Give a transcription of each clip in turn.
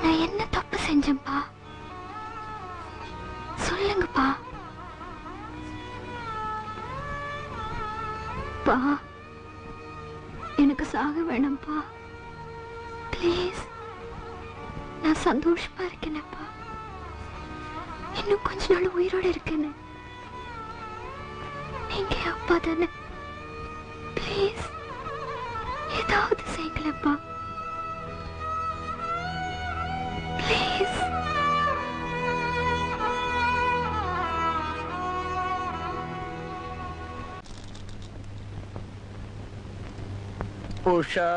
நான் என்ன தப்பு செஞ்சேன்ப்பா? சொல்லுங்கப்பா. பா, எனக்கு சாக வேணும்ப்பா. ப்ளீஸ். நான் சந்தோஷமா இருக்கேனப்பா. இன்னும் கொஞ்ச நாள் உயிரோட இருக்கேன்னு. நீங்க அப்பா தானே? ப்ளீஸ் ஏதாவது செய்யுங்களப்பா. ப்ளீஸ். உஷா,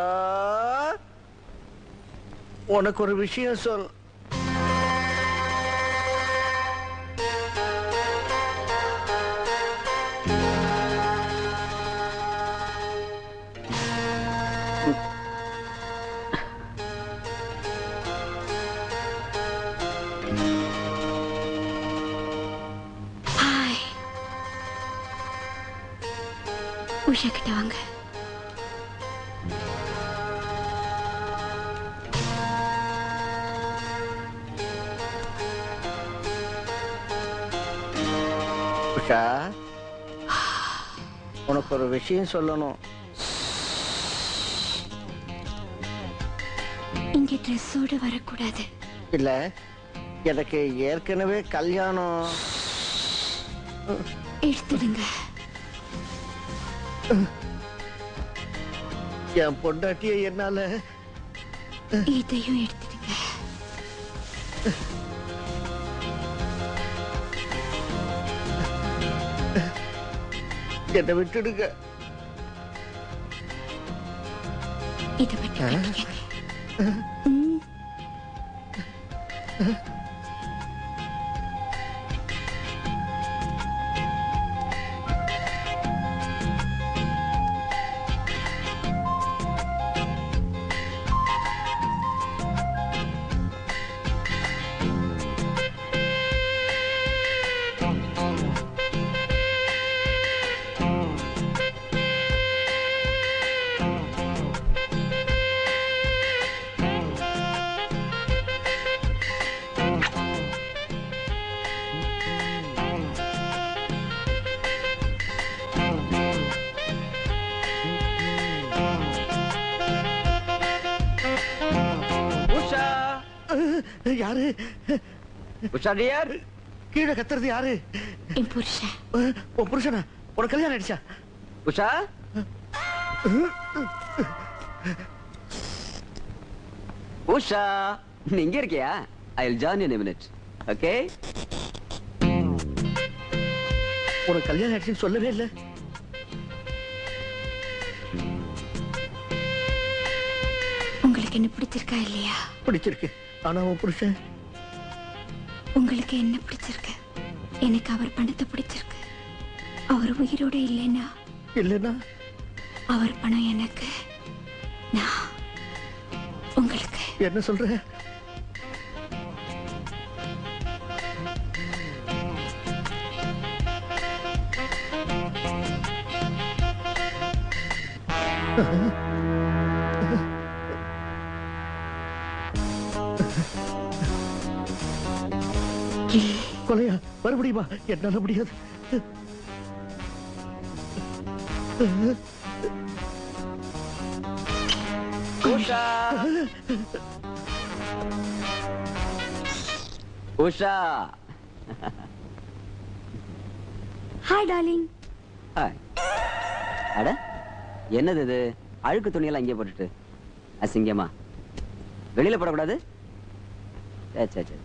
உனக்கு ஒரு விஷயம் சொல். உஷா கிட்ட வாங்க. உஷா, உனக்கு ஒரு விஷயம் சொல்லணும். இங்க ட்ரெஸ்ஸோட வரக்கூடாது. இல்ல, எனக்கு ஏற்கனவே கல்யாணம். எடுத்துடுங்க. என் பொண்டாட்டிய என்னால. இதையும் எடுத்துடுங்க. என்னை விட்டுடுங்க. இதை மட்டும் கட்டிக்கங்க. யாரு? உஷா டியர், கீழே கத்துறது யாரு? என் புருஷன். உன் புருஷனா? உனக்கு கல்யாணம் ஆயிடுச்சா? உஷா, உஷா, நீ இங்க இருக்கியா? I'll join you in a minute. Okay? உனக்கு கல்யாணம் ஆயிடுச்சுன்னு சொல்லவே இல்லை. உங்களுக்கு என்ன பிடிச்சிருக்கா இல்லையா? பிடிச்சிருக்கு. ஆனா உன் புருஷன்? உங்களுக்கு என்ன பிடிச்சிருக்கு? எனக்கு அவர் பணத்தை பிடிச்சிருக்கு. அவர் உயிரோட இல்லைன்னா அவர் பணம் எனக்கு, நான் உங்களுக்கு. என்ன சொல்ற? கொலையா? வர முடியுமா? என்னால முடியாது. Usha, Usha. Hi darling. Hi. அட, என்னது இது? அழுக்கு துணியெல்லாம் இங்கே போட்டுட்டு அசிங்கமா. வெளியில போடக்கூடாது. சரி சரி சரி.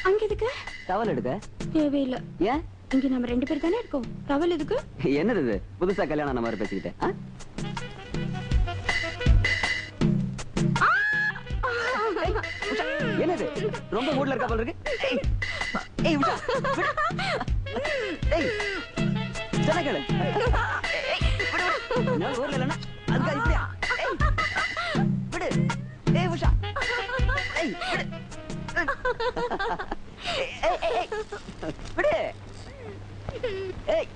அங்க எதுக்கு டவல் எடுக்க? தேவையில்லை. ஏன்? இங்க நம்ம 2 பேர் தானே இருக்கோம். டவல் எதுக்கு? என்னது இது? புதுசா கல்யாணம் ஆன மாதிரி பேசிக்கிட்டேன். என்னது? ரொம்ப மூட்ல இருக்கா போல இருக்கு. ஏய் உஷா, ஏய் சனகளே. நான் ஊர்ல இல்லனா அதுக்கு இப்படியா? விடு. ஏய் உஷா. ஏய் விடு. ஏய் விடு. ஏய்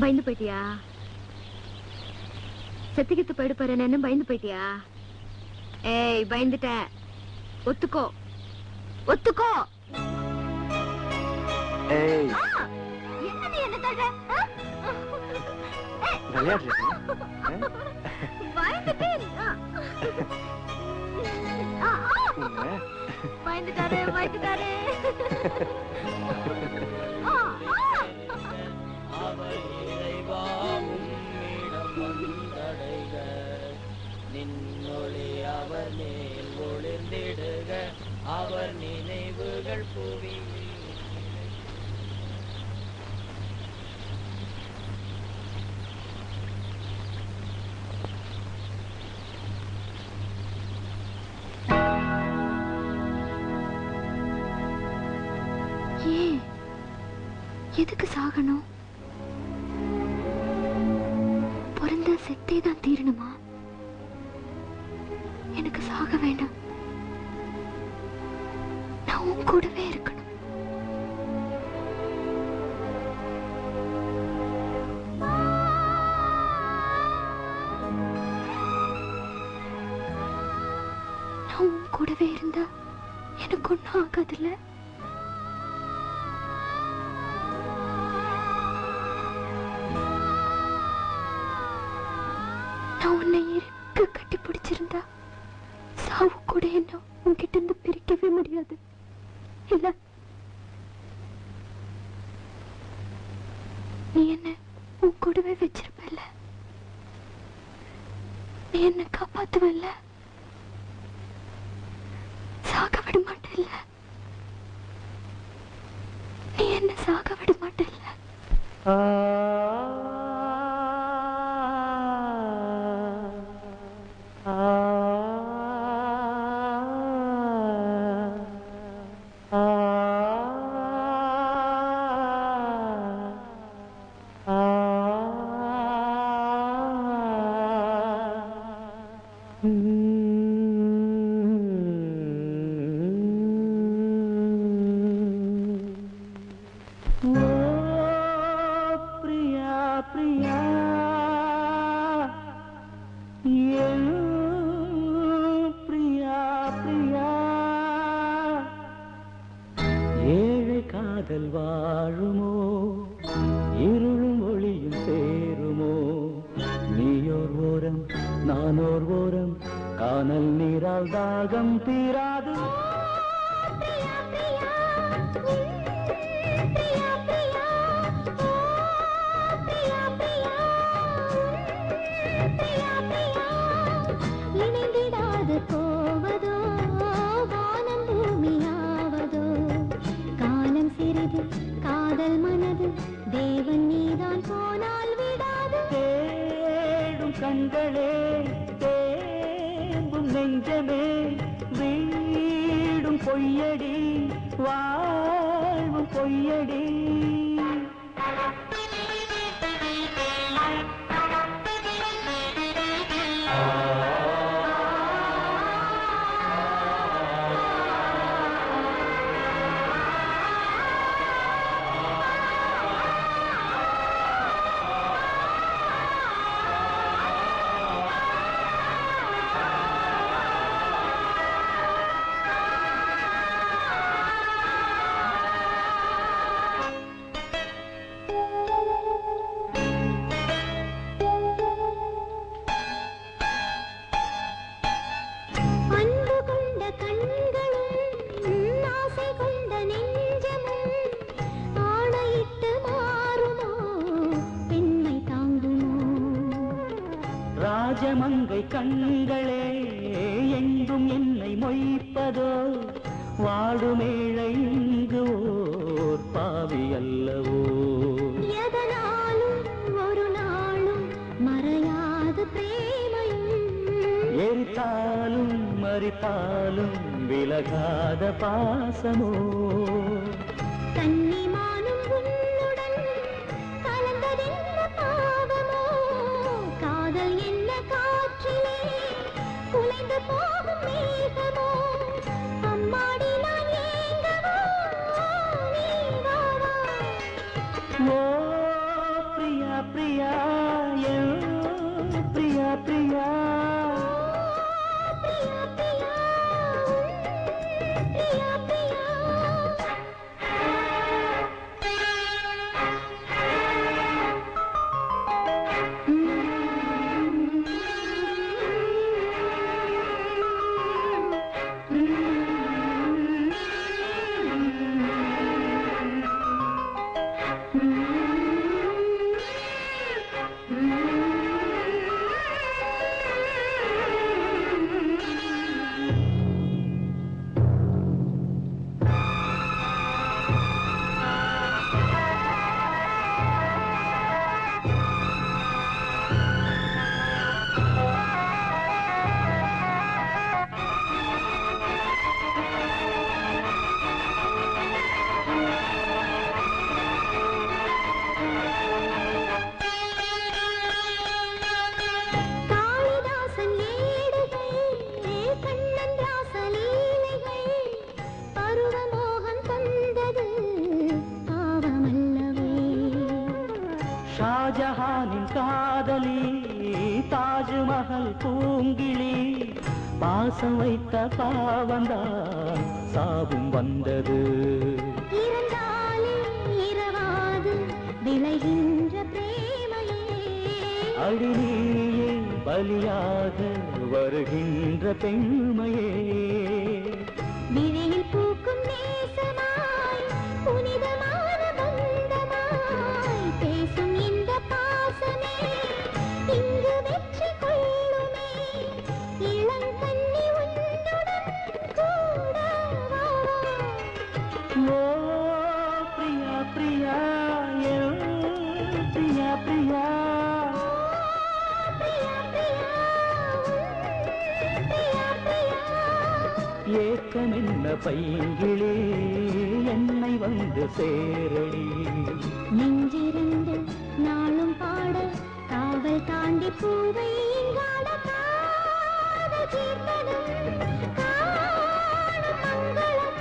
பயந்து போயிட்டியா? செத்துக்கிட்டு போயிடு போறேன்னு பயந்து போயிட்டியா? ஏய், பயந்துட்டேன். ஒத்துக்கோ, ஒத்துக்கோ. ஏய், என்ன நீ என்ன தள்ளுற? விளையாடுறீங்க? பயந்துட்டேன். பயந்துட்டாரு, பயந்துட்டாரு. அவர் இறைவா உம்மிடம் வந்தடைக, நின்னொளி அவர் மேல் ஒளிர்ந்திடுக, அவர் நினைவுகள் புவியில். ஏன்? எதுக்கு சாகணும்? பிறந்த செத்தே தான் தீரணுமா? எனக்கு சாக வேண்டாம். நான் உன் கூடவே இருக்கணும். நான் உன் கூடவே இருந்தா எனக்கு ஒன்றும் ஆகாதுல்ல? உன்னை இருக்க கட்டி பிடிச்சிருந்தா சாவு கூட என்ன உன்கிட்ட இருந்து பிரிக்கவே முடியாது இல்ல? நீ என்ன உன் கூடவே வச்சிருப்பல்ல? நீ என்ன காப்பாத்துவல்ல? சாக விட மாட்டல்ல? நீ என்ன சாக விட மாட்டல்ல? வாழுமோ இருளும் ஒளியும் சேருமோ? நீயோர் ஓரம் நானோர் ஓரம் காணல் நீரால் தாகம் தீராது. இணைந்திடாது போவதோ வானம் பூமியாவதோ? காலம் சிறிது காதல் மனது தேவன் நீதான் போனால் விடாது. தேடும் கண்களே தேம்பும் நெஞ்சமே வீடும் பொய்யடி வாழ்வும் பொய்யடி. ராஜமங்கை கண்களே எங்கும் என்னை மொய்ப்பதோ? வாடுமேழை இங்கு ஓர் பாவி அல்லவோ? எதனாலும் ஒரு நாளும் மறையாத பிரேமையும் எரித்தாலும் மறித்தாலும் விலகாத பாசமோ? கன்னிமானும் உன்னுடன் கலந்ததென்ன பாவமோ? காதல் என்ன காற்றிலே குலைந்து போகும் மேகமோ? அம்மாடி நான் ஏங்கவோ நீ வா வா. ஓ பிரியா ஷாஜஹானின் காதலி தாஜ்மஹல் பூங்கிளி பாசம் வைத்த பாவந்தான் சாவும் வந்தது இரவாது விளைகின்ற பிரேமையே அடியே பலியாக வருகின்ற பெண்மையே விழியில் பூக்கும் நேசமாய் புனிதமான பந்தமாய் பேசும் இந்த பாசமே இங்கு வெற்றி கொள்ளுமே இளங்கண்ணி உன்னுடன் கூட வா. ஓ பிரியா பிரியா என் பிரியா பிரியா பிரியா பிரியா பிரியா பிரியா ஏக்கம் என்ன பைங்கிளே என்னை வந்து சேரடி நெஞ்சிரண்டு நாளும் பாட காவல் தாண்டி பூவை இங்காட காதல் கீர்த்தனம் காணும் மங்களம்